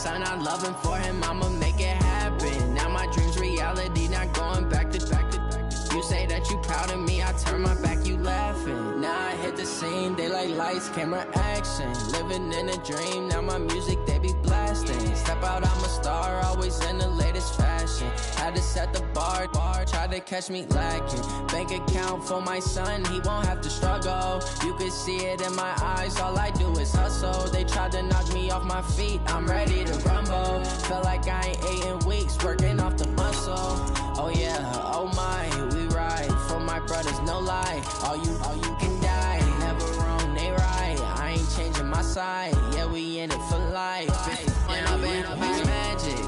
son, I love him. For him, I'ma make it happen. Now my dream's reality, not going back to. You say that you proud of me, I turn my back, you laughing. Now I hit the scene, they like lights, camera, action. Living in a dream, now my music, they be blasting. Step out, I'm a star, always in the latest fashion. Had to set the bar, try to catch me lacking. Bank account for my son, he won't have to struggle. You can see it in my eyes, all I do is hustle. They tried to knock me off my feet, I'm ready to rumble. Felt like I ain't ate in weeks, working off the muscle. Oh yeah, oh my, we ride for my brothers, no lie. All you can die, never wrong, they right. I ain't changing my side, yeah, we in it for life. And I've been magic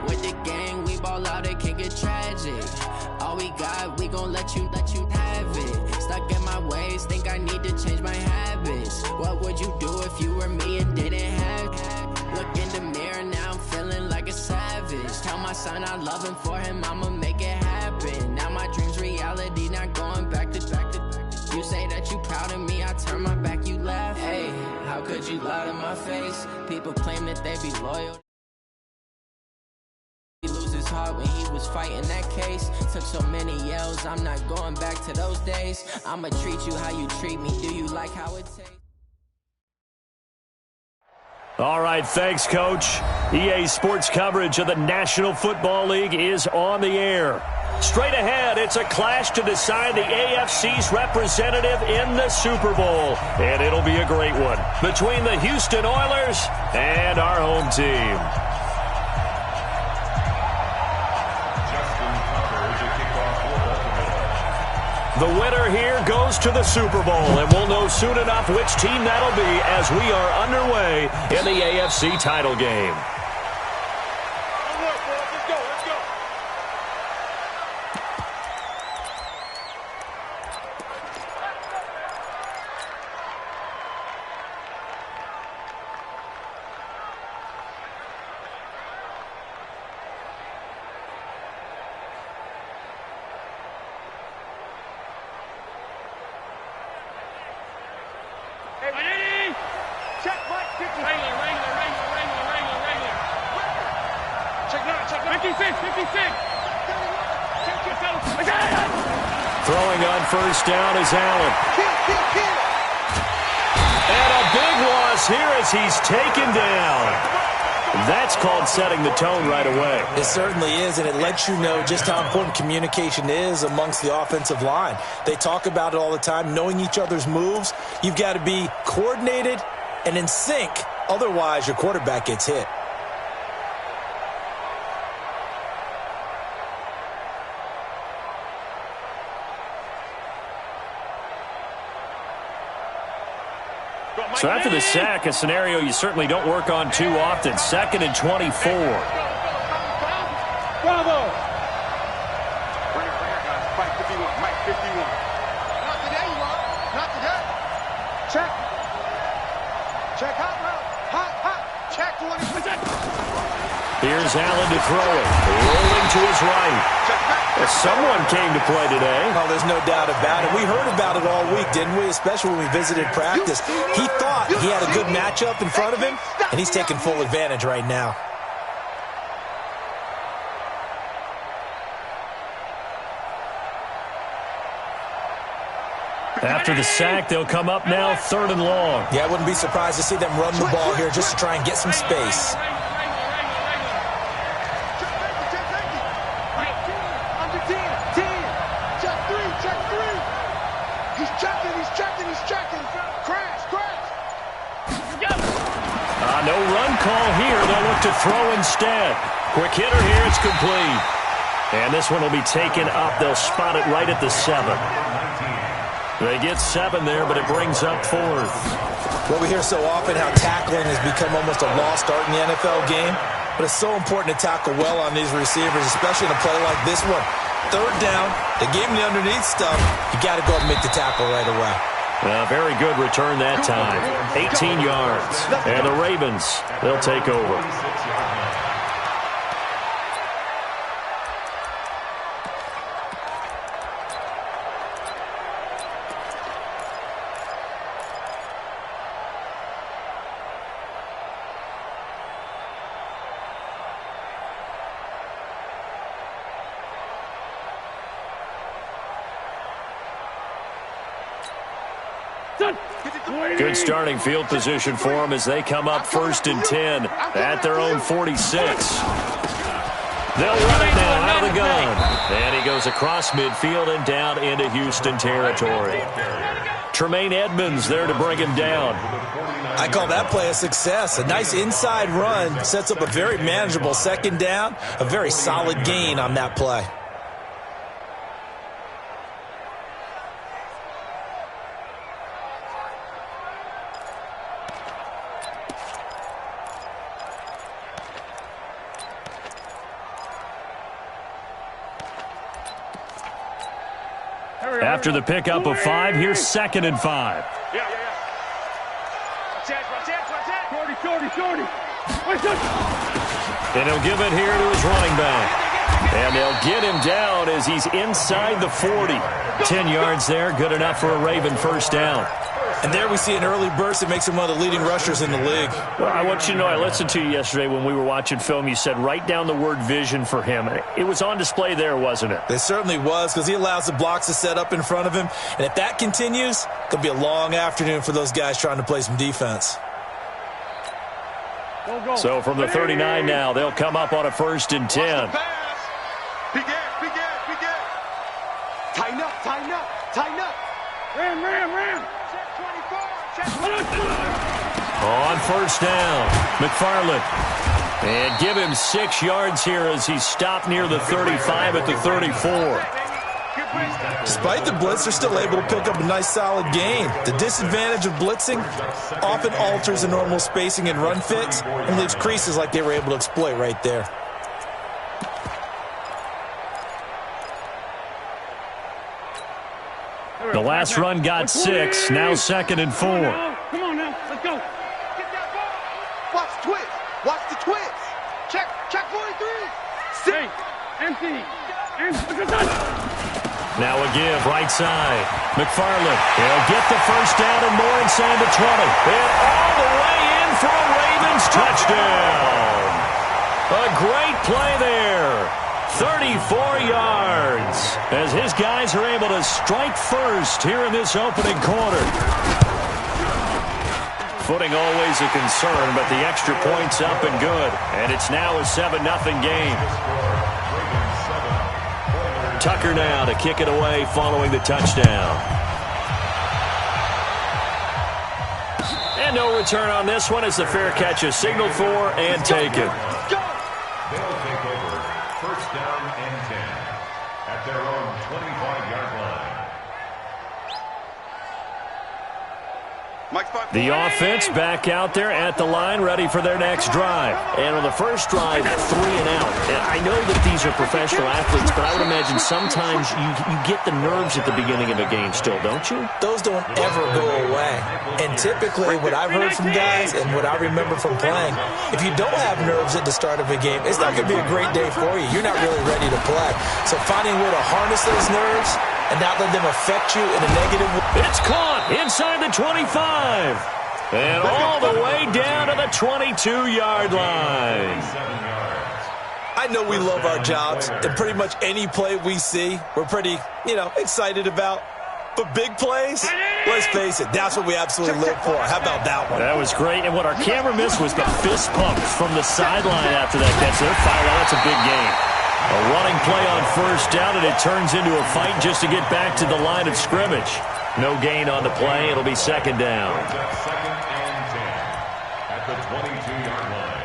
with the gang, we ball out, it can get tragic. All we got, we gon' let you have it. Stuck in my ways, think I need to change my habits. What would you do if you were me and didn't have it? Look in the mirror, now I'm feeling like a savage. Tell my son I love him, for him I'ma make it happen. Now my dream's reality, not going back to. You say that you proud of me, I turn my back, you laugh. Hey, how could you lie to my face? People claim that they be loyal. He lose his heart when he was fighting that case. Took so many yells, I'm not going back to those days. I'ma treat you how you treat me, do you like how it tastes? All right, thanks, Coach. EA Sports coverage of the National Football League is on the air. Straight ahead, it's a clash to decide the AFC's representative in the Super Bowl. And it'll be a great one between the Houston Oilers and our home team. The winner here goes to the Super Bowl, and we'll know soon enough which team that'll be as we are underway in the AFC title game. Throwing on first down is Allen. And a big loss here as he's taken down. That's called setting the tone right away. It certainly is, and it lets you know just how important communication is amongst the offensive line. They talk about it all the time, knowing each other's moves. You've got to be coordinated and in sync. Otherwise, your quarterback gets hit. So after the sack, a scenario you certainly don't work on too often. 2nd and 24. Bravo! Bring it, guys. Mike 51. Mike 51. Not today, you are. Not today. Check. Check hot route. Hot. Check 20%. Here's Allen to throw it. Rolling to his right. Someone came to play today. Oh, there's no doubt about it. We heard about it all week, didn't we? Especially when we visited practice. He thought he had a good matchup in front of him, and he's taking full advantage right now. After the sack, they'll come up now 3rd and long. Yeah, I wouldn't be surprised to see them run the ball here just to try and get some space. No run call here. They'll look to throw instead. Quick hitter here. It's complete. And this one will be taken up. They'll spot it right at the 7. They get 7 there, but it brings up 4th. Well, we hear so often how tackling has become almost a lost art in the NFL game. But it's so important to tackle well on these receivers, especially in a play like this one. 3rd down, they gave him the underneath stuff. You got to go and make the tackle right away. Very good return that time. 18 yards. And the Ravens, they'll take over. Good starting field position for them as they come up 1st and 10 at their own 46. They'll run it now out of the gun. And he goes across midfield and down into Houston territory. Tremaine Edmonds there to bring him down. I call that play a success. A nice inside run sets up a very manageable 2nd down. A very solid gain on that play. After the pickup of 5, here's 2nd and 5. And he'll give it here to his running back. And they'll get him down as he's inside the 40. 10 yards there, good enough for a Raven 1st down. And there we see an early burst that makes him one of the leading rushers in the league. Well, I want you to know, I listened to you yesterday when we were watching film. You said write down the word vision for him. It was on display there, wasn't it? It certainly was, because he allows the blocks to set up in front of him. And if that continues, it could be a long afternoon for those guys trying to play some defense. So from the 39 now, they'll come up on a 1st and 10. Begin. Tighten up. Ram. Check 24. On 1st down, McFarland. And give him 6 yards here as he's stopped near the 35 at the 34. Despite the blitz, they're still able to pick up a nice solid gain. The disadvantage of blitzing often alters the normal spacing and run fits and leaves creases like they were able to exploit right there. The last run got 6, now 2nd and 4. Come on now, let's go. Get that ball. Watch the twist. Check 43. Hey, empty. Now a give, right side. McFarland, he'll get the 1st down and more inside the 20. And all the way in for a Ravens touchdown. A great play there. 34 yards as his guys are able to strike first here in this opening quarter. Footing always a concern, but the extra point's up and good. And it's now a 7-0 game. Tucker now to kick it away following the touchdown. And no return on this one as the fair catch is signaled for and taken. They'll take over 1st down and 10 at their own 25-yard line. The offense back out there at the line, ready for their next drive. And on the first drive, 3 and out. And I know that these are professional athletes, but I would imagine sometimes you get the nerves at the beginning of a game still, don't you? Those don't ever go away. And typically what I've heard from guys and what I remember from playing, if you don't have nerves at the start of a game, it's not going to be a great day for you. You're not really ready to play. So finding a way to harness those nerves and not let them affect you in a negative way. It's caught inside the 25. And all the way down to the 22-yard line. I know we love our jobs, and pretty much any play we see, we're pretty, excited about. But big plays, let's face it, that's what we absolutely live for. How about that one? That was great. And what our camera missed was the fist pump from the sideline after that catch. They're fired out. That's a big game. A running play on 1st down, and it turns into a fight just to get back to the line of scrimmage. No gain on the play. It'll be 2nd down. 2nd and 10 at the 22-yard line.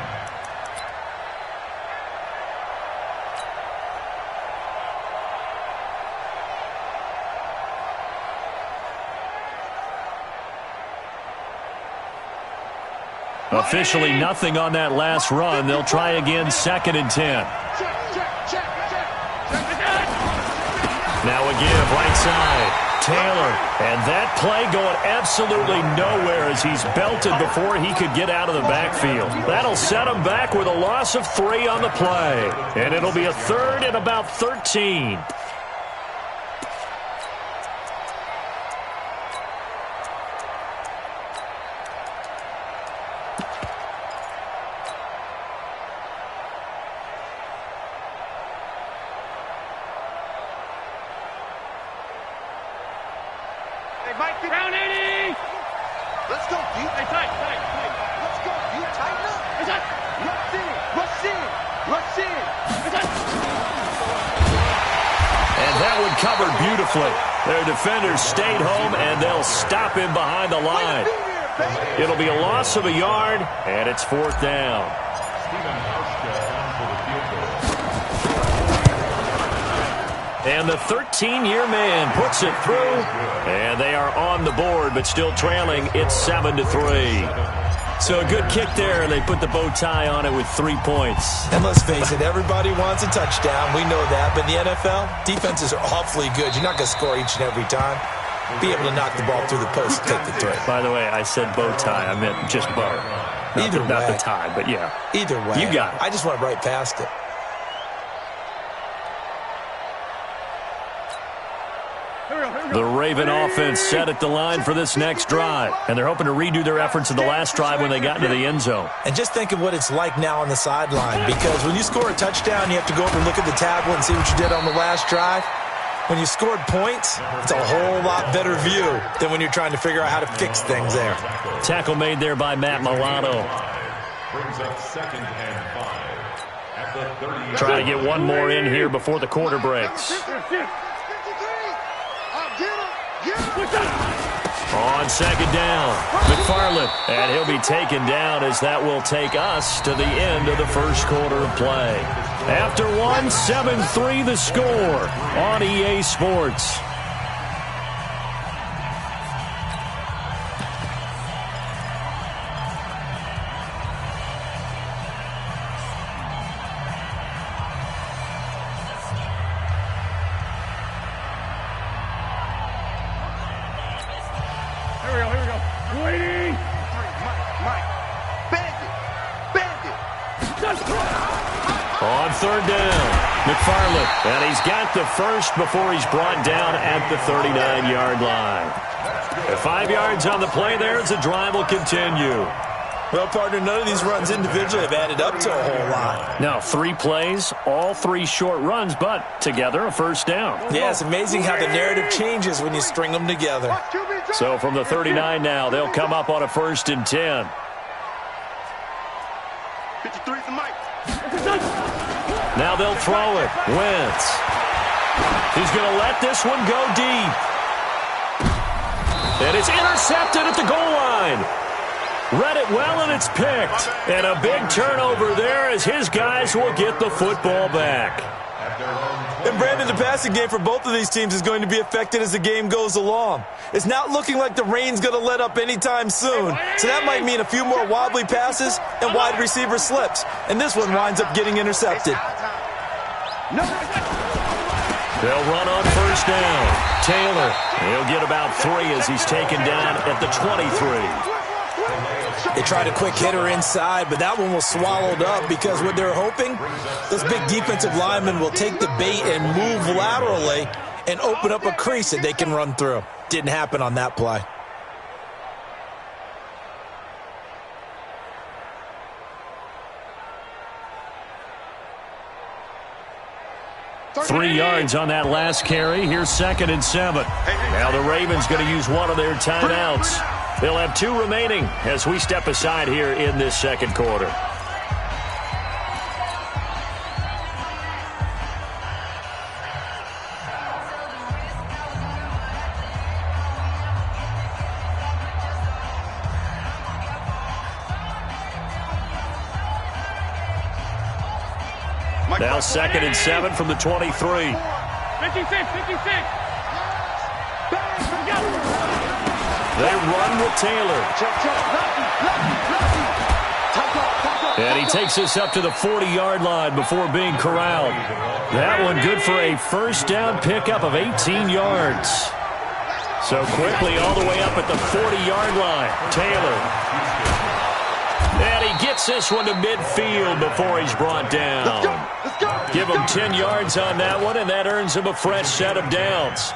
Officially nothing on that last run. They'll try again 2nd and 10. Now a give, right side. Taylor, and that play going absolutely nowhere as he's belted before he could get out of the backfield. That'll set him back with a loss of 3 on the play. And it'll be a 3rd and about 13. Round 80! Let's go, D. Hey, tight. Let's go, D. Tighten up. Hey, tight. Rush in. And that one covered beautifully. Their defenders stayed home, and they'll stop him behind the line. It'll be a loss of a yard, and it's 4th down. And the 13-year man puts it through, and they are on the board, but still trailing. It's 7-3. So a good kick there, and they put the bow tie on it with 3 points. And let's face it, everybody wants a touchdown. We know that. But in the NFL, defenses are awfully good. You're not going to score each and every time. Be able to knock the ball through the post and take the throw. By the way, I said bow tie. I meant just bow. Not the tie, but yeah. Either way. You got it. I just went right past it. The Raven offense set at the line for this next drive. And they're hoping to redo their efforts in the last drive when they got into the end zone. And just think of what it's like now on the sideline. Because when you score a touchdown, you have to go over and look at the tablet and see what you did on the last drive. When you scored points, it's a whole lot better view than when you're trying to figure out how to fix things there. Tackle made there by Matt Milano. Brings up 2nd and 5 at the 30. Trying to get one more in here before the quarter breaks. On 2nd down, McFarland, and he'll be taken down as that will take us to the end of the first quarter of play. After 1, 7-3 the score on EA Sports. Here we go. Waiting. Mike. Bandit. On 3rd down, McFarland, and he's got the first before he's brought down at the 39-yard line. 5 yards on the play there as the drive will continue. Well, partner, none of these runs individually have added up to a whole lot. Now, 3 plays, all 3 short runs, but together a first down. Yeah, it's amazing how the narrative changes when you string them together. So from the 39 now, they'll come up on a 1st and 10. 53 for Mike. Now they'll throw it. Wentz. He's going to let this one go deep. And it's intercepted at the goal line. Read it well, and it's picked. And a big turnover there as his guys will get the football back. And Brandon, the passing game for both of these teams is going to be affected as the game goes along. It's not looking like the rain's going to let up anytime soon. So that might mean a few more wobbly passes and wide receiver slips. And this one winds up getting intercepted. They'll run on 1st down. Taylor, he'll get about 3 as he's taken down at the 23. They tried a quick hitter inside, but that one was swallowed up because what they're hoping, those big defensive linemen will take the bait and move laterally and open up a crease that they can run through. Didn't happen on that play. Three yards on that last carry. Here's 2nd and 7. Now the Ravens going to use one of their timeouts. They'll have 2 remaining as we step aside here in this 2nd quarter. Now 2nd and 7 from the 23. 56. They run with Taylor. And he takes us up to the 40-yard line before being corralled. That one good for a 1st down pickup of 18 yards. So quickly all the way up at the 40-yard line. Taylor. And he gets this one to midfield before he's brought down. Give him 10 yards on that one, and that earns him a fresh set of downs.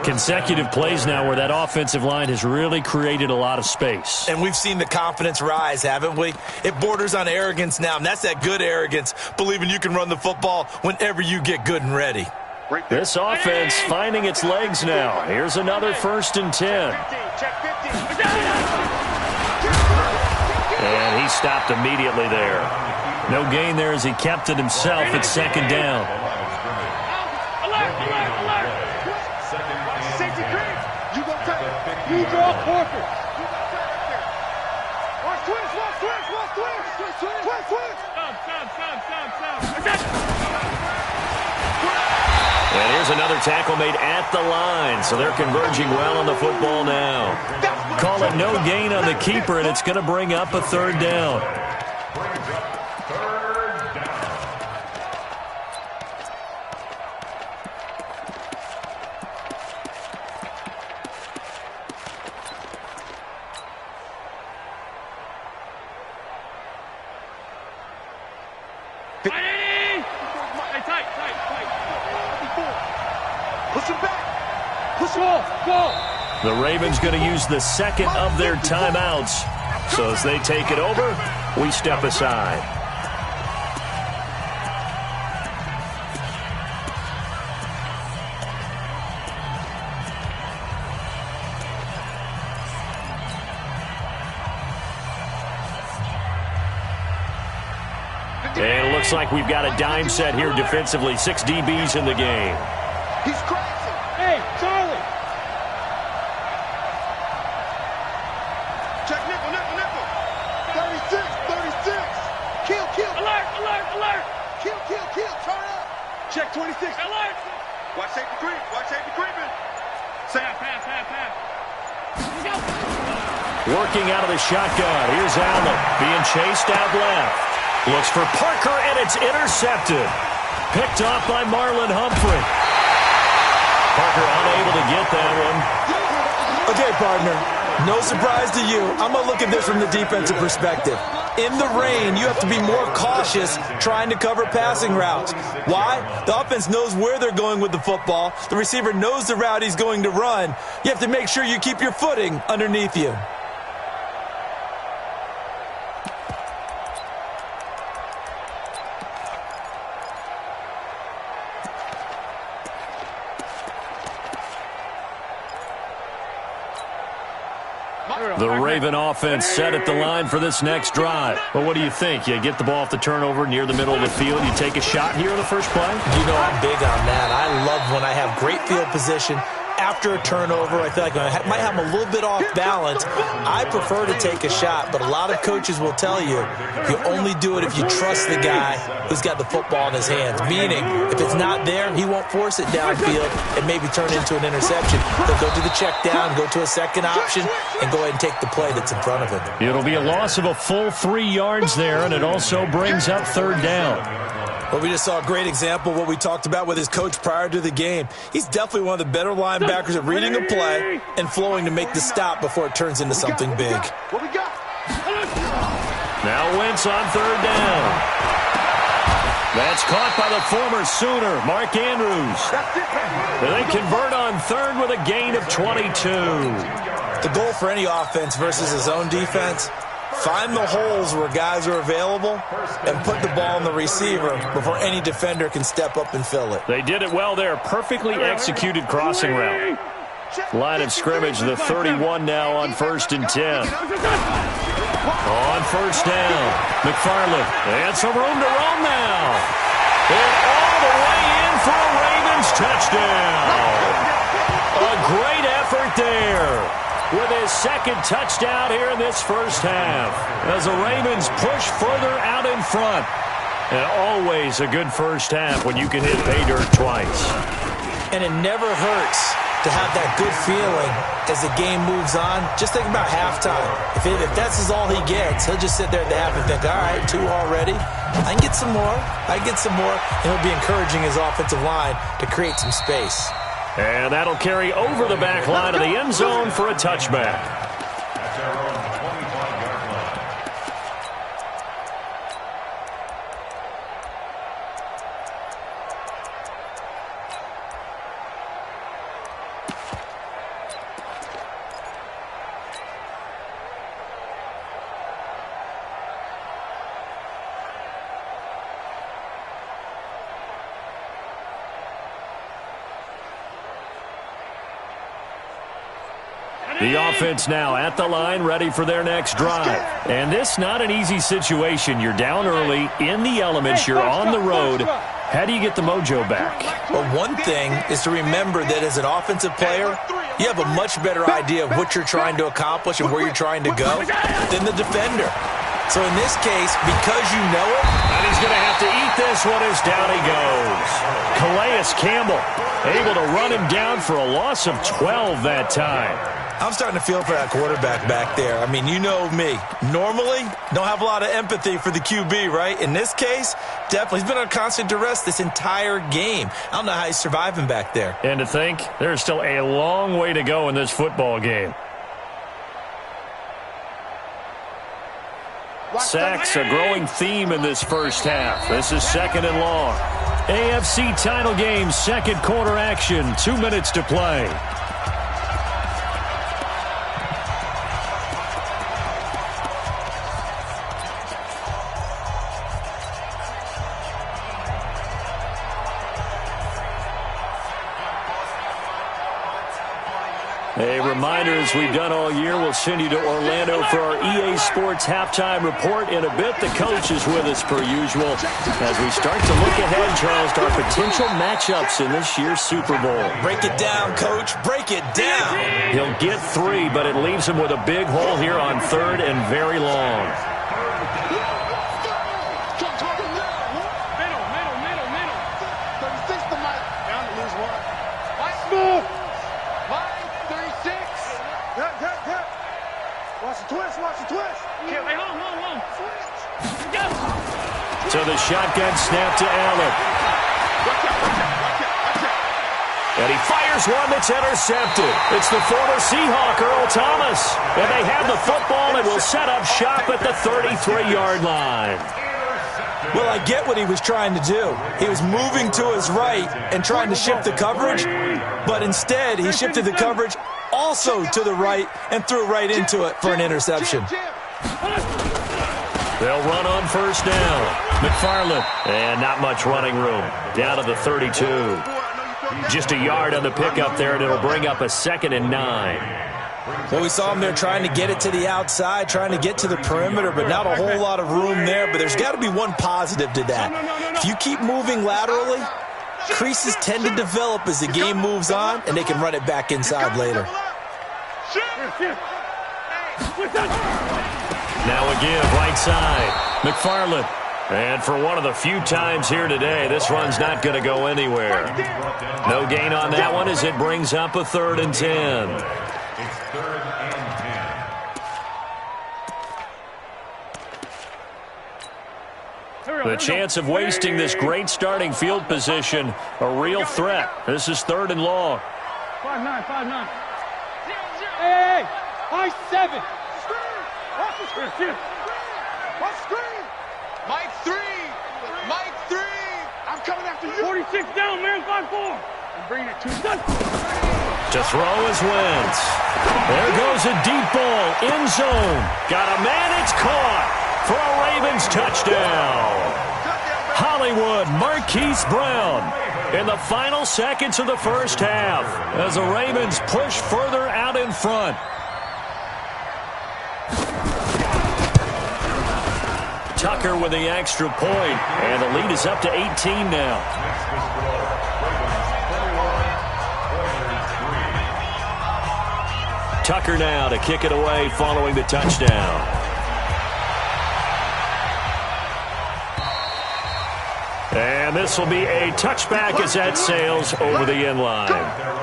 Consecutive plays now where that offensive line has really created a lot of space. And we've seen the confidence rise, haven't we? It borders on arrogance now, and that's that good arrogance, believing you can run the football whenever you get good and ready. This offense finding its legs now. Here's another 1st and 10. Check 50. And he stopped immediately there. No gain there as he kept it himself at second down. Alert, alert, alert. Safety creep. You go take it. You draw Parker. You go take it there. Watch twist, watch twist, watch twist. Twist, twist. Stop. And here's another tackle made at the line, so they're converging well on the football now. Call it no gain on the keeper, and it's going to bring up a third down. Push him back. Push him off. Go. The Ravens going to use the second of their timeouts. So as they take it over, we step aside. And it looks like we've got a dime set here defensively. 6 DBs in the game. He's crazy. Hey, Charlie. Check nickel. 36. Kill. Alert. Kill. Turn up. Check 26. Alert. Watch safety creeping. Pass. Working out of the shotgun. Here's Allen being chased out left. Looks for Parker, and it's intercepted. Picked off by Marlon Humphrey. Parker unable to get that one. Okay, partner, no surprise to you. I'm going to look at this from the defensive perspective. In the rain, you have to be more cautious trying to cover passing routes. Why? The offense knows where they're going with the football. The receiver knows the route he's going to run. You have to make sure you keep your footing underneath you. The Raven offense set at the line for this next drive. Well, what do you think? You get the ball off the turnover near the middle of the field. You take a shot here on the first play? You know I'm big on that. I love when I have great field position. After a turnover, I feel like I might have a little bit off balance. I prefer to take a shot, but a lot of coaches will tell you only do it if you trust the guy who's got the football in his hands. Meaning, if it's not there, he won't force it downfield and maybe turn into an interception. He'll go to the check down, go to a second option, and go ahead and take the play that's in front of him. It'll be a loss of a full 3 yards there, and it also brings up third down. Well, we just saw a great example of what we talked about with his coach prior to the game. He's definitely one of the better linebackers at reading a play and flowing to make the stop before it turns into something big. What we got? Now Wentz on third down. That's caught by the former Sooner, Mark Andrews. And they convert on third with a gain of 22. The goal for any offense versus his own defense, find the holes where guys are available and put the ball on the receiver before any defender can step up and fill it. They did it well there. Perfectly executed crossing route. Line of scrimmage, the 31 now on 1st and 10. On first down, McFarland. And some room to roam now. And all the way in for a Ravens touchdown. A great effort there, with his second touchdown here in this first half, as the Ravens push further out in front. And always a good first half when you can hit pay dirt twice. And it never hurts to have that good feeling as the game moves on. Just think about halftime. If that's all he gets, he'll just sit there at the half and think, all right, 2 already. I can get some more. And he'll be encouraging his offensive line to create some space. And that'll carry over the back line of the end zone for a touchback. That's their own 25-yard line. The offense now at the line, ready for their next drive. And this not an easy situation. You're down early, in the elements, you're on the road. How do you get the mojo back? Well, one thing is to remember that as an offensive player, you have a much better idea of what you're trying to accomplish and where you're trying to go than the defender. So in this case, because you know it, and he's going to have to eat this one as down he goes. Calais Campbell able to run him down for a loss of 12 that time. I'm starting to feel for that quarterback back there. I mean, you know me. Normally, don't have a lot of empathy for the QB, right? In this case, definitely. He's been on constant duress this entire game. I don't know how he's surviving back there. And to think, there's still a long way to go in this football game. Sacks, a growing theme in this first half. This is 2nd and long. AFC title game, second quarter action. 2 minutes to play. A reminder, as we've done all year, we'll send you to Orlando for our EA Sports halftime report in a bit. The coach is with us per usual as we start to look ahead, Charles, to our potential matchups in this year's Super Bowl. Break it down, Coach. Break it down. He'll get 3, but it leaves him with a big hole here on 3rd and very long. So the shotgun snap to Allen. And he fires one that's intercepted. It's the former Seahawk, Earl Thomas. And they have the football and will set up shop at the 33-yard line. Well, I get what he was trying to do. He was moving to his right and trying to shift the coverage, but instead he shifted the coverage also to the right and threw right into it for an interception. They'll run on first down. McFarland, and not much running room. Down to the 32. Just a yard on the pickup there, and it'll bring up a 2nd and 9. Well, we saw him there trying to get it to the outside, trying to get to the perimeter, but not a whole lot of room there. But there's got to be one positive to that. If you keep moving laterally, creases tend to develop as the game moves on, and they can run it back inside later. Now a give, right side. McFarland. And for one of the few times here today, this run's not going to go anywhere. No gain on that one as it brings up a 3rd and 10. It's 3rd and 10. The chance of wasting this great starting field position, a real threat. This is 3rd and long. 5-9, 5-9. Hey, high 7. Watch the screen. Watch the screen. Mike 3. Mike 3. I'm coming after you. 46 down, man. 5-4. I'm bringing it to To throw is Wentz. There goes a deep ball, end zone. Got a man, it's caught for a Ravens touchdown. Hollywood Marquise Brown in the final seconds of the first half as the Ravens push further out in front. Tucker with the extra point, and the lead is up to 18 now. Tucker now to kick it away following the touchdown. And this will be a touchback as that sails over the end line.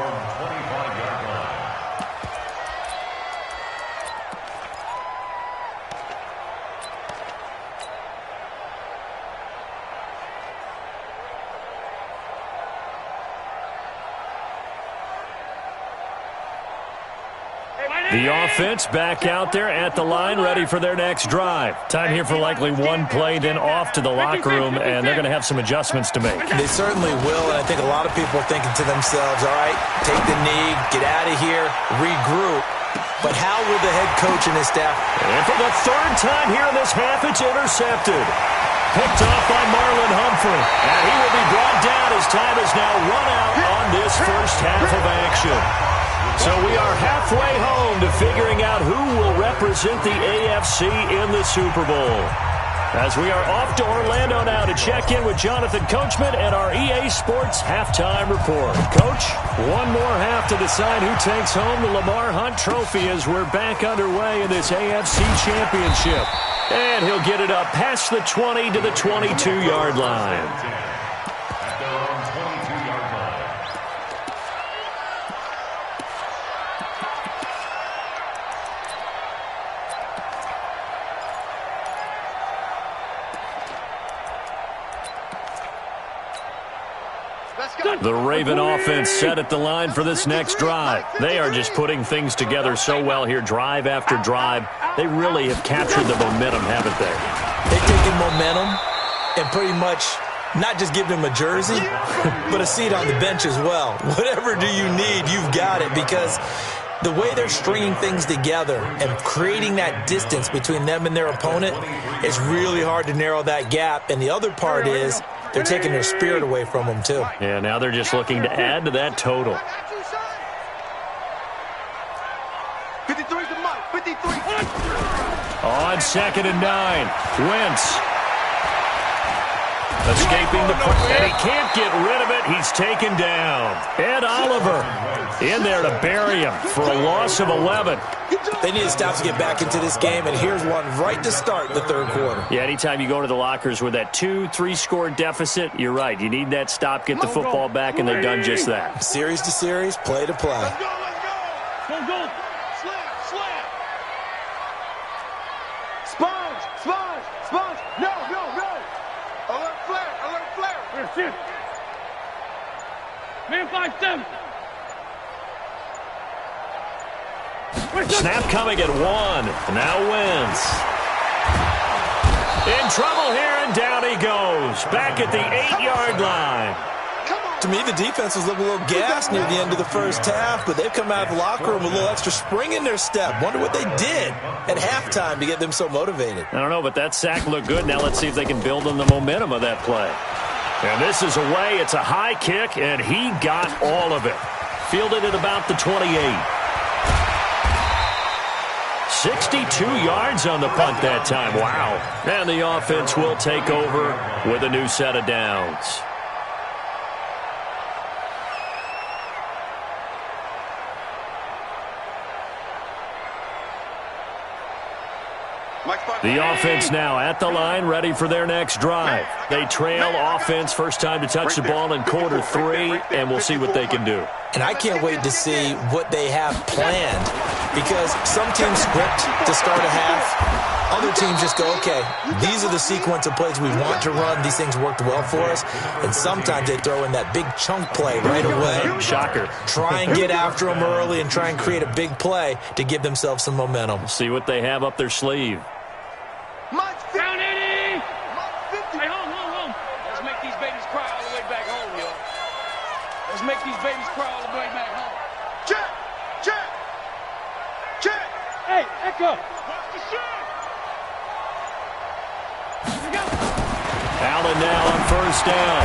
The offense back out there at the line, ready for their next drive. Time here for likely one play, then off to the locker room, and they're going to have some adjustments to make. They certainly will, and I think a lot of people are thinking to themselves, all right, take the knee, get out of here, regroup. But how will the head coach and his staff? And for the 3rd time here in this half, it's intercepted. Picked off by Marlon Humphrey, and he will be brought down as time is now run out on this first half of action. So we are halfway home to figuring out who will represent the AFC in the Super Bowl. As we are off to Orlando now to check in with Jonathan Coachman and our EA Sports Halftime Report. Coach, one more half to decide who takes home the Lamar Hunt Trophy as we're back underway in this AFC Championship. And he'll get it up past the 20 to the 22-yard line. The Raven offense set at the line for this next drive. They are just putting things together so well here, drive after drive. They really have captured the momentum, haven't they? They've taken momentum and pretty much not just give them a jersey, but a seat on the bench as well. Whatever do you need, you've got it, because the way they're stringing things together and creating that distance between them and their opponent, it's really hard to narrow that gap. And the other part is they're taking their spirit away from them, too. Yeah, now they're just looking to add to that total. 53's the mark. 53. On 2nd and 9, Wentz. Escaping the pressure, and he can't get rid of it. He's taken down. Ed Oliver in there to bury him for a loss of 11. They need to stop to get back into this game, and here's one right to start the third quarter. Yeah, anytime you go to the lockers with that 2-3 score deficit, you're right. You need that stop, get the football back, and they've done just that. Series to series, play to play. Let's go, let's go. Go. Slam, slam. Sponge. No. Alert flare. Here, shift. Man 5-7. Snap coming at 1. Now Wentz. In trouble here, and down he goes. Back at the 8-yard line. To me, the defense was looking a little gassed near the end of the first half, but they've come out of the locker room with a little extra spring in their step. Wonder what they did at halftime to get them so motivated. I don't know, but that sack looked good. Now let's see if they can build on the momentum of that play. And this is away. It's a high kick, and he got all of it. Fielded at about the 28. 62 yards on the punt that time. Wow. And the offense will take over with a new set of downs. The offense now at the line, ready for their next drive. They trail offense, first time to touch the ball in quarter 3, and we'll see what they can do. And I can't wait to see what they have planned, because some teams script to start a half. Other teams just go, okay, these are the sequence of plays we want to run. These things worked well for us. And sometimes they throw in that big chunk play right away. Shocker. Try and get after them early and try and create a big play to give themselves some momentum. See what they have up their sleeve. Down 80. Hey, home. Let's make these babies cry all the way back home, yo. Let's make these babies cry all the way back home. Check. Hey, Echo. Watch the shot. Allen now on first down.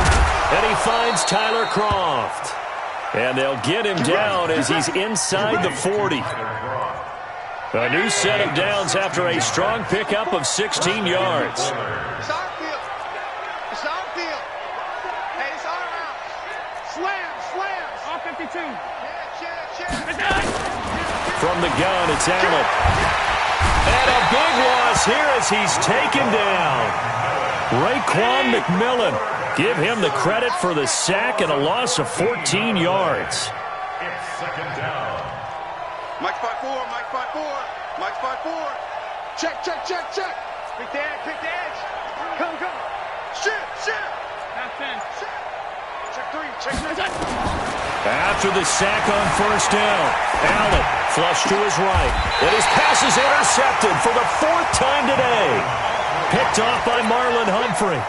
And he finds Tyler Kroft. And they'll get him down as he's inside the 40. A new set of downs after a strong pickup of 16 yards. It's our field. Hey, it's our house. Slams. All 52. Check. From the gun, it's Allen. And a big loss here as he's taken down. Raekwon McMillan. Give him the credit for the sack and a loss of 14 yards. It's second down. Mike 5-4. Check. Pick the edge. Come. Shit. Half 10. Check 3. After the sack on first down, Allen flushed to his right. And his pass is intercepted for the 4th time today. Picked off by Marlon Humphrey.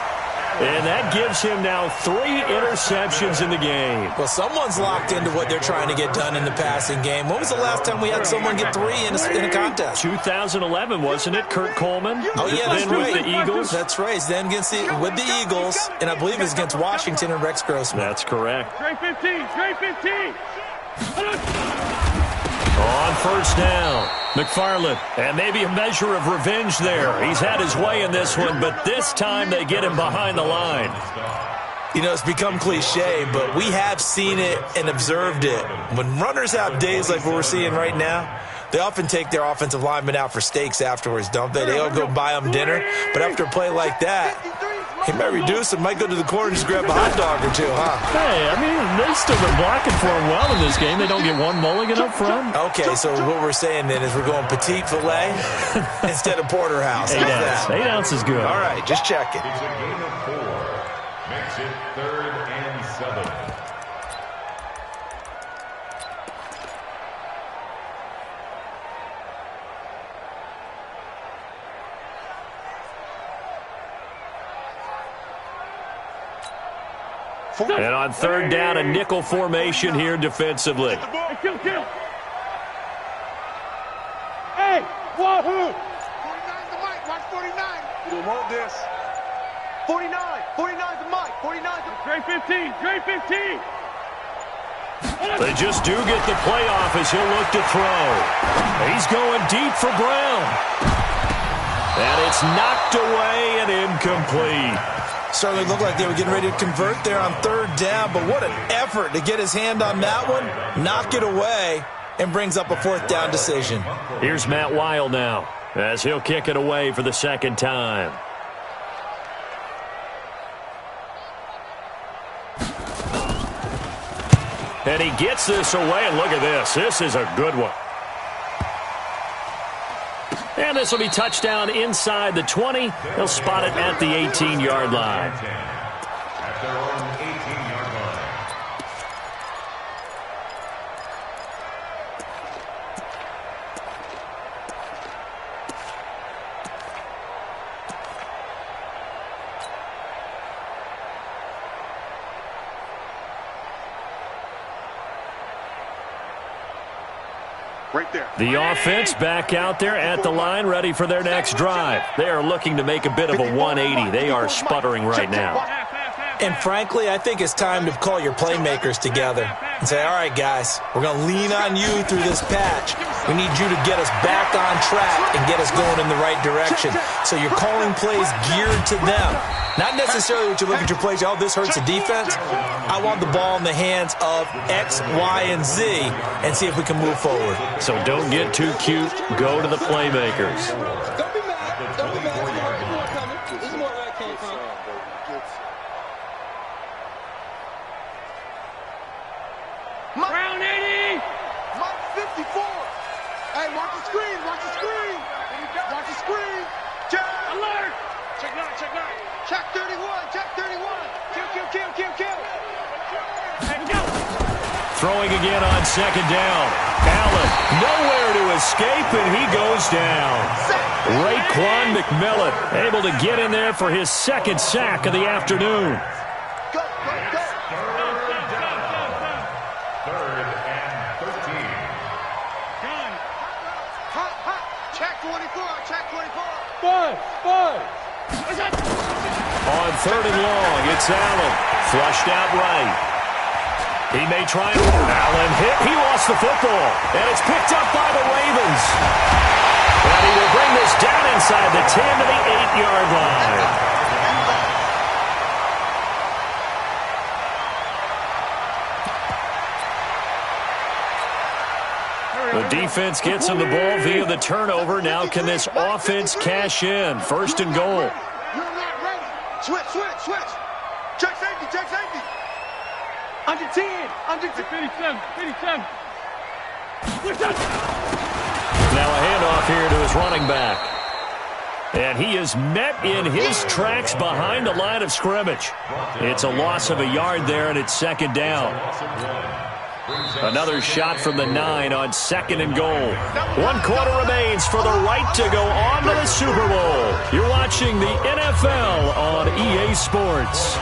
And that gives him now 3 interceptions in the game. Well, someone's locked into what they're trying to get done in the passing game. When was the last time we had someone get 3 in a contest? 2011, wasn't it, Kurt Coleman? Oh, yeah, that's then right. With the Eagles? That's right. Then with the Eagles, and I believe it's against Washington and Rex Grossman. That's correct. Straight 15. On first down, McFarland. And maybe a measure of revenge there. He's had his way in this one, but this time they get him behind the line. You know, it's become cliche, but we have seen it and observed it. When runners have days like what we're seeing right now, they often take their offensive linemen out for steaks afterwards, don't they? They all go buy them dinner. But after a play like that, he might reduce it, might go to the corner and just grab a hot dog or two, huh? Hey, I mean, they've still been blocking for him well in this game. They don't get one mulligan up front. Okay, so what we're saying then is we're going petite filet instead of porterhouse. 8 ounces. 8 ounces is good. All right, just checking. It's a gain of 4. Makes it 3rd and 7. And on third down, a nickel formation here defensively. Hey, wahoo! 49's the mic, watch 49. You don't want this. 49, 49's the mic, 49's the... Grade 15, grade 15. They just do get the playoff as he'll look to throw. He's going deep for Brown. And it's knocked away and incomplete. Certainly looked like they were getting ready to convert there on third down, but what an effort to get his hand on that one, knock it away, and brings up a fourth down decision. Here's Matt Weil now as he'll kick it away for the second time. And he gets this away, and look at this. This is a good one. And this will be touchdown inside the 20. He'll spot it at the 18-yard line. At their own 18-yard line. Right there. The offense back out there at the line, ready for their next drive. They are looking to make a bit of a 180. They are sputtering right now. And frankly, I think it's time to call your playmakers together and say, all right, guys, we're going to lean on you through this patch. We need you to get us back on track and get us going in the right direction. So you're calling plays geared to them. Not necessarily what you look at your plays, oh, this hurts the defense. I want the ball in the hands of X, Y, and Z and see if we can move forward. So don't get too cute. Go to the playmakers. Don't be mad. Don't be mad. There's more coming. This is more where it came from. Brown 80. Mike 54. Hey, watch the screen. Watch the screen. Watch the screen. Check. Alert. Check 9, check 9. Check 31. Check 31. Kill, kill, kill, kill, kill. Hey, go. Throwing again on second down. Allen, nowhere to escape, and he goes down. Raekwon McMillan able to get in there for his second sack of the afternoon. Go, go, go. 3rd and 13. Gun. Hot, hot. Check 24. Check 24. Five. On third and long, it's Allen. Flushed out right. He may try and Allen hit. He lost the football. And it's picked up by the Ravens. And he will bring this down inside the 10 to the 8-yard line. The defense gets him the ball via the turnover. Now can this offense cash in? First and goal. You're not ready. Switch, switch, switch. Check safety, check safety. Under 10, under 10. 57, 57. Now a handoff here to his running back. And he is met in his tracks behind the line of scrimmage. It's a loss of a yard there, and it's second down. Another shot from the 9 on second and goal. 1 quarter remains for the right to go on to the Super Bowl. You're watching the NFL on EA Sports.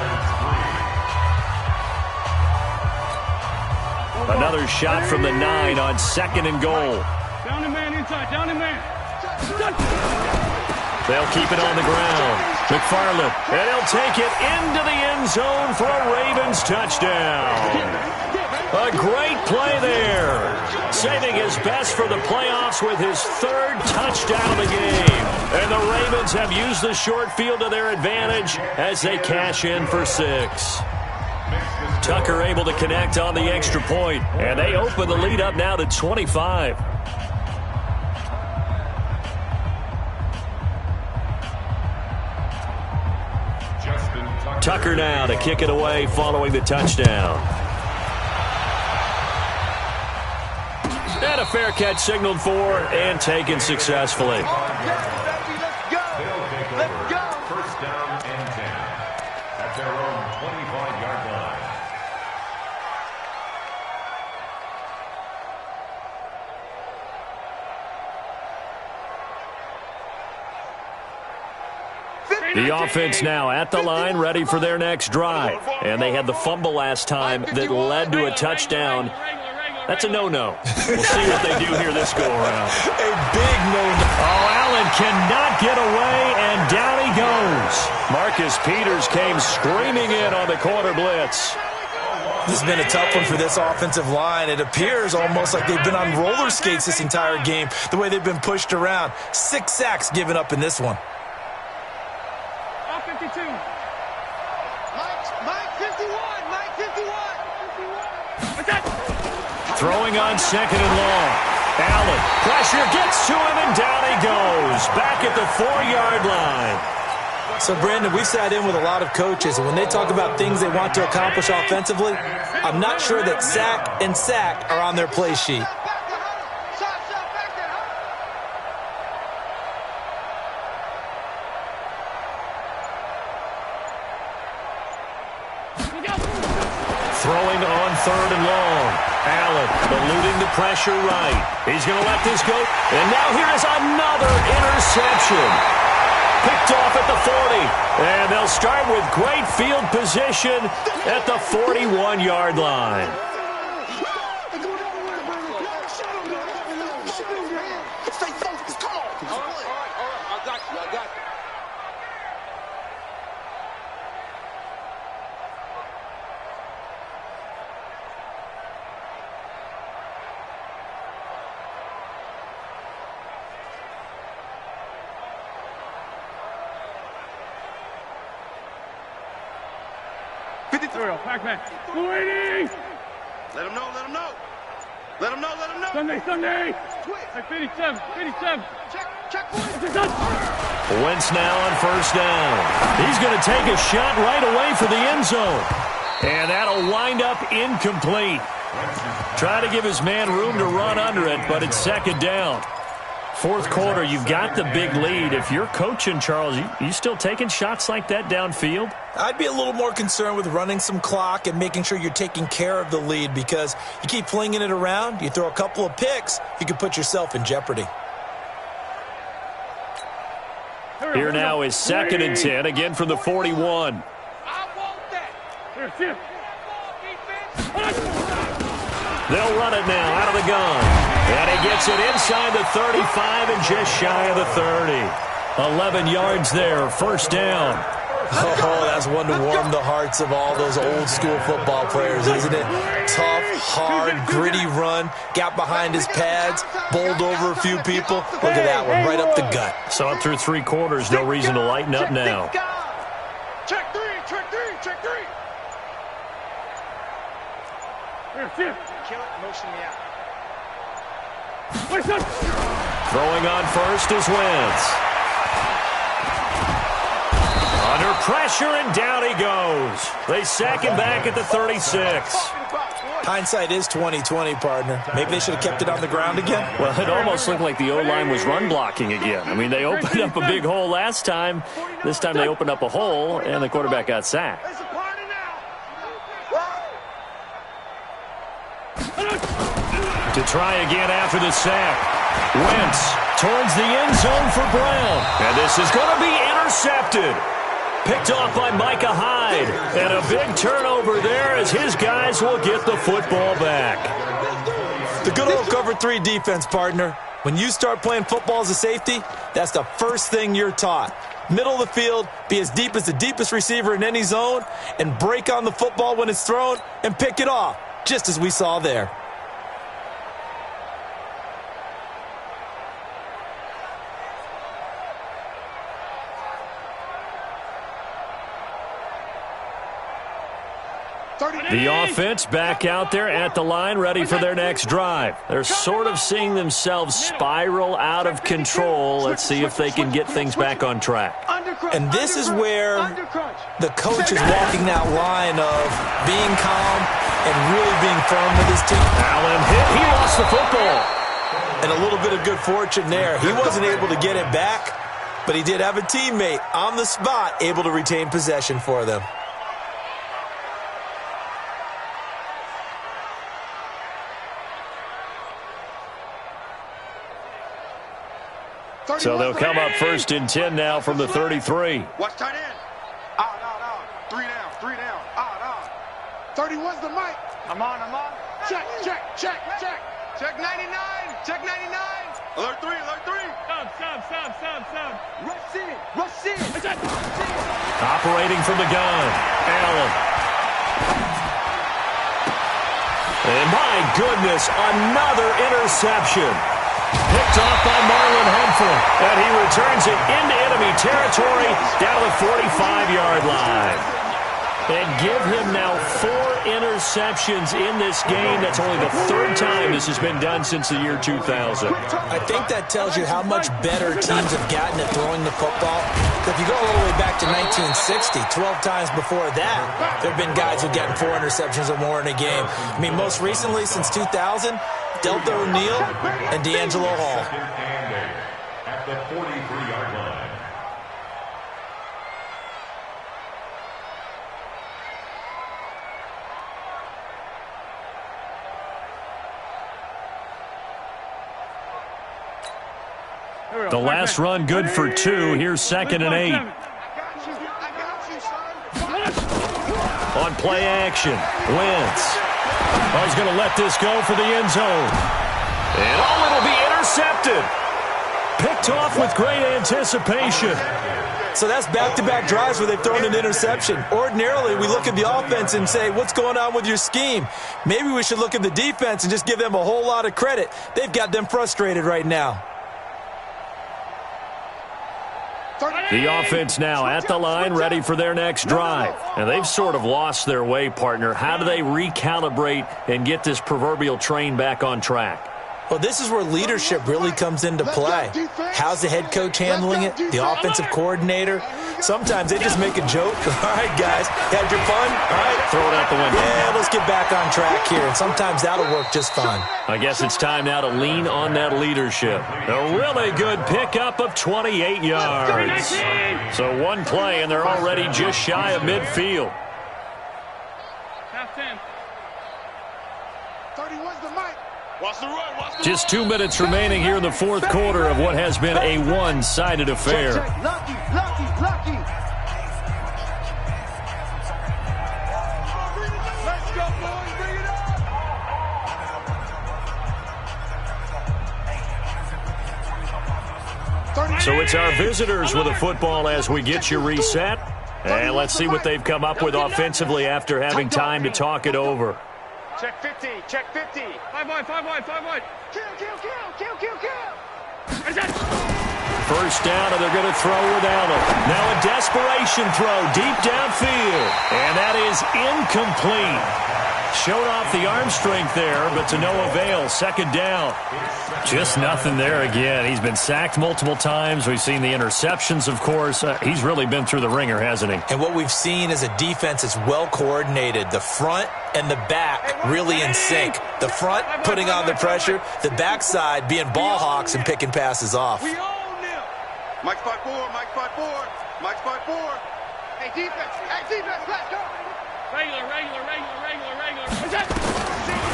Another shot from the 9 on second and goal. Down the man inside, down the man. They'll keep it on the ground. McFarland, and he'll take it into the end zone for a Ravens touchdown. A great play there. saving his best for the playoffs with his third touchdown of the game. And the Ravens have used the short field to their advantage as they cash in for 6. Tucker able to connect on the extra point, and they open the lead up now to 25. Tucker now to kick it away following the touchdown. And a fair catch signaled for and taken successfully. They'll take over. First down and 10 at their own 25-yard line. The offense now at the line, ready for their next drive. And they had the fumble last time that led to a touchdown. That's a no-no. We'll see what they do here this go-around. A big no-no. Oh, Allen cannot get away, and down he goes. Marcus Peters came screaming in on the corner blitz. This has been a tough one for this offensive line. It appears almost like they've been on roller skates this entire game, the way they've been pushed around. 6 sacks given up in this one. Throwing on second and long. Allen, pressure gets to him, and down he goes. Back at the 4-yard line. So, Brandon, we've sat in with a lot of coaches, and when they talk about things they want to accomplish offensively, I'm not sure that sack and sack are on their play sheet. Throwing on third and long. Allen eluding the pressure right. He's going to let this go. And now here is another interception. Picked off at the 40. And they'll start with great field position at the 41-yard line. Let him know, let him know. Let him know, let him know. Sunday. Twist. 57. Check. Wentz now on first down. He's going to take a shot right away for the end zone. And that'll wind up incomplete. Try to give his man room to run under it, but it's second down. Fourth quarter, you've got the big lead. If you're coaching, Charles, you still taking shots like that downfield? I'd be a little more concerned with running some clock and making sure you're taking care of the lead, because you keep flinging it around, you throw a couple of picks, you can put yourself in jeopardy. Here now is second and 10, again from the 41. They'll run it now out of the gun. And he gets it inside the 35 and just shy of the 30. 11 yards there, first down. Oh, that's one to warm the hearts of all those old school football players, isn't it? Tough, hard, gritty run. Got behind his pads, bowled over a few people. Look at that one, right up the gut. Saw it through 3 quarters. No reason to lighten up now. Check three. Kill it, motion me out. Throwing on first is Wentz. Under pressure, and down he goes. They sack him back at the 36. Hindsight is 20/20, partner. Maybe they should have kept it on the ground again. Well, it almost looked like the O-line was run blocking again. I mean, they opened up a big hole last time. This time they opened up a hole, and the quarterback got sacked. To try again after the sack. Wentz towards the end zone for Brown. And this is going to be intercepted. Picked off by Micah Hyde. And a big turnover there as his guys will get the football back. The good old cover 3 defense, partner. When you start playing football as a safety, that's the first thing you're taught. Middle of the field, be as deep as the deepest receiver in any zone, and break on the football when it's thrown and pick it off, just as we saw there. The offense back out there at the line, ready for their next drive. They're sort of seeing themselves spiral out of control. Let's see if they can get things back on track. And this is where the coach is walking that line of being calm and really being firm with his team. Allen hit. He lost the football. And a little bit of good fortune there. He wasn't able to get it back, but he did have a teammate on the spot able to retain possession for them. So they'll come up 1st and 10 now from the 33. Watch tight end. Out. 3 down. Out. 31's the mic. I'm on. Check. Check 99. Alert 3. Stop. Rush in. Operating from the gun. Allen. And my goodness, another interception. Picked off by Marlon Humphrey. And he returns it into enemy territory down to the 45-yard line. And give him now 4 interceptions in this game. That's only the 3rd time this has been done since the year 2000. I think that tells you how much better teams have gotten at throwing the football. If you go all the way back to 1960, 12 times before that, there have been guys who've gotten 4 interceptions or more in a game. I mean, most recently, since 2000, Delta O'Neal and D'Angelo Hall. Second and 8 at the 43-yard line. The last run good for 2. Here's 2nd and 8. On play action, Wentz. He's going to let this go for the end zone. And it'll be intercepted. Picked off with great anticipation. So that's back-to-back drives where they've thrown an interception. Ordinarily, we look at the offense and say, what's going on with your scheme? Maybe we should look at the defense and just give them a whole lot of credit. They've got them frustrated right now. The offense now at the line, ready for their next drive. And they've sort of lost their way, partner. How do they recalibrate and get this proverbial train back on track? Well, this is where leadership really comes into play. How's the head coach handling it? The offensive coordinator? Sometimes they just make a joke. All right, guys, had your fun? All right. Throw it out the window. Yeah, let's get back on track here. And sometimes that'll work just fine. I guess it's time now to lean on that leadership. A really good pickup of 28 yards. So one play, and they're already just shy of midfield. Half 10. 31's the mic. Watch the run. Just 2 minutes remaining here in the 4th quarter of what has been a one-sided affair. Lucky. Let's go, boys. Bring it up. So it's our visitors with a football as we get you reset. And let's see what they've come up with offensively after having time to talk it over. Check 50. 5 wide. Kill. First down, and they're going to throw with Allen. Now a desperation throw deep downfield. And that is incomplete. Showed off the arm strength there, but to no avail. 2nd down. Just nothing there again. He's been sacked multiple times. We've seen the interceptions, of course. He's really been through the ringer, hasn't he? And what we've seen is a defense that's well coordinated. The front and the back really in sync. The front putting on the pressure. The backside being ball hawks and picking passes off. We own them. Mike's 5-4. Hey, defense, let's go. Regular.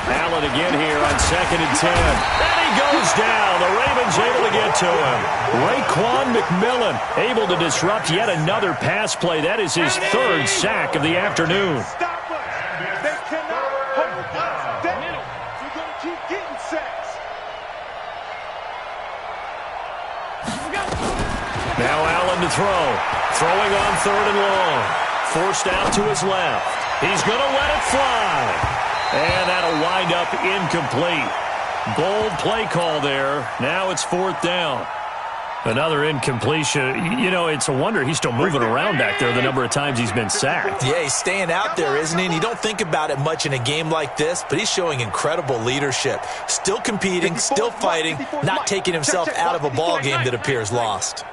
Allen again here on 2nd and 10. And he goes down. The Ravens able to get to him. Raekwon McMillan able to disrupt yet another pass play. That is his 3rd sack of the afternoon. Stop us. They cannot hold us down. You're going to keep getting sacks. Now Allen to throw. Throwing on 3rd and long. Forced out to his left. He's going to let it fly. And that'll wind up incomplete. Bold play call there. Now it's 4th down. Another incompletion. You know, it's a wonder he's still moving around back there the number of times he's been sacked. Yeah, he's staying out there, isn't he? And you don't think about it much in a game like this, but he's showing incredible leadership. Still competing, still fighting, not taking himself out of a ball game that appears lost.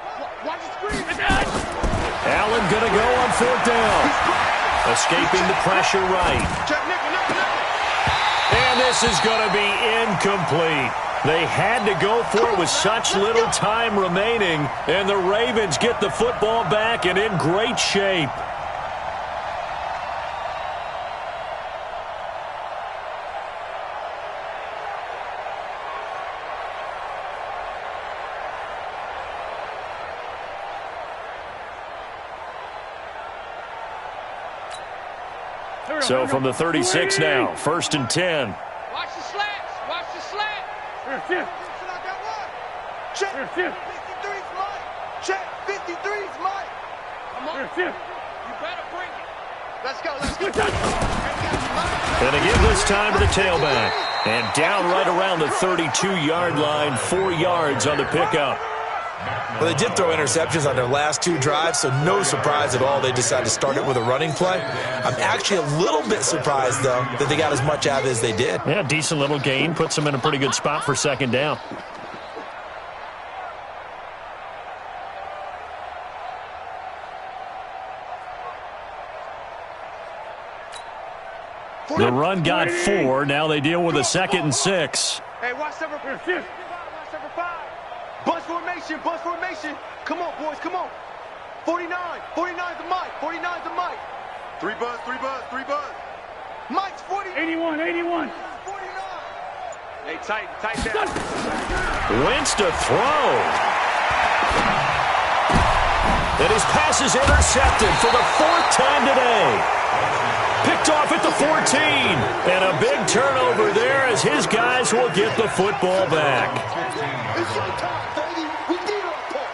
Allen going to go on 4th down. Escaping the pressure right. And this is going to be incomplete. They had to go for it with such little time remaining, and the Ravens get the football back and in great shape. So from the 36 now, 1st and 10. Watch the slats. Watch the slat. Check. 53's mine. Check. 53's mine. Come on. You better bring it. Let's go. Let's go. And they give this time to the tailback. And down right around the 32-yard line, 4 yards on the pickup. Well, they did throw interceptions on their last 2 drives, so no surprise at all they decided to start it with a running play. I'm actually a little bit surprised, though, that they got as much out of it as they did. Yeah, decent little gain. Puts them in a pretty good spot for 2nd down. The run got 4. Now they deal with a 2nd and 6. Hey, watch number 5. Watch number 5. Bunch formation. Bunch formation. Come on, boys. Come on. 49. 49's the mic. 49's the mic. 3 buzz. 3 buzz. 3 buzz. Mike's 40. 81. 49. Hey, tight down. Wentz to throw. And his pass is intercepted for the 4th time today. Picked off at the 14. And a big turnover there as his guys will get the football back. It's your time, baby. We did our part.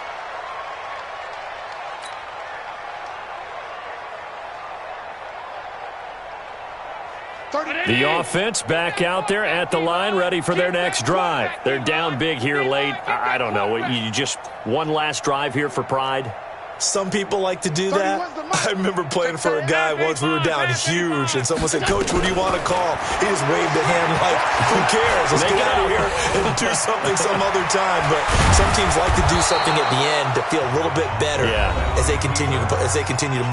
The offense back out there at the line, ready for their next drive. They're down big here late. I don't know. You just one last drive here for pride? Some people like to do that. I remember playing for a guy once. We were down huge, and someone said, "Coach, what do you want to call?" He just waved a hand like, "Who cares? Let's get out of here and do something some other time." But some teams like to do something at the end to feel a little bit better as they continue to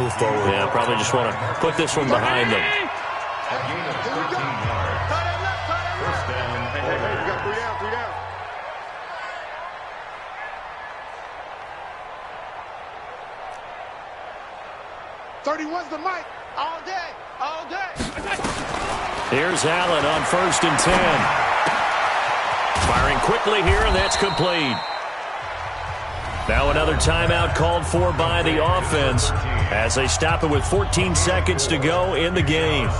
move forward. Yeah, probably just want to put this one behind them. A gain of 13 yards. First down, Hey, we got 3 down. 3 down. "31's the mic. All day. All day." Here's Allen on 1st and 10. Firing quickly here, and that's complete. Now another timeout called for by the offense as they stop it with 14 seconds to go in the game.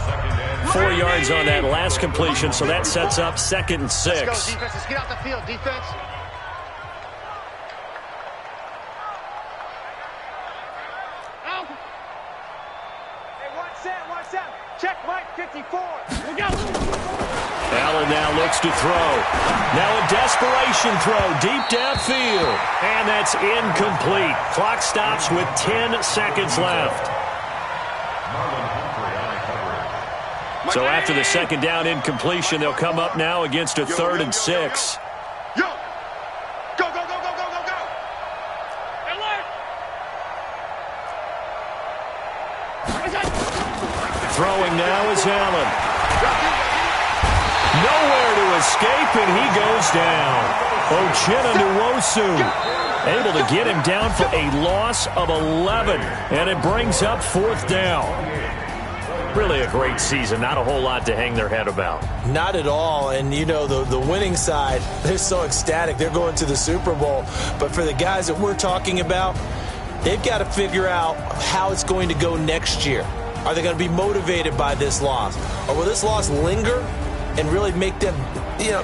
4 yards on that last completion, so that sets up 2nd and 6. Let's go, defense. Let's get out the field, defense. Hey, watch that. Check Mike 54. We go. Allen now looks to throw. Now a desperation throw deep downfield. And that's incomplete. Clock stops with 10 seconds left. So after the 2nd down incompletion, they'll come up now against a 3rd and 6. Yo! Go, go, go, go, go, go, go! Throwing now is Allen. Nowhere to escape, and he goes down. Uchenna Nwosu able to get him down for a loss of 11, and it brings up 4th down. Really a great season. Not a whole lot to hang their head about. Not at all. And, you know, the winning side, they're so ecstatic. They're going to the Super Bowl. But for the guys that we're talking about, they've got to figure out how it's going to go next year. Are they going to be motivated by this loss? Or will this loss linger and really make them,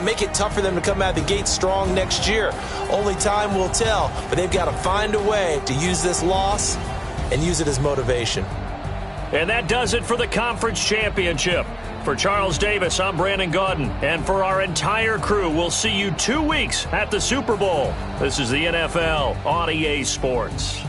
make it tough for them to come out of the gate strong next year? Only time will tell. But they've got to find a way to use this loss and use it as motivation. And that does it for the conference championship. For Charles Davis, I'm Brandon Gaudin. And for our entire crew, we'll see you 2 weeks at the Super Bowl. This is the NFL on EA Sports.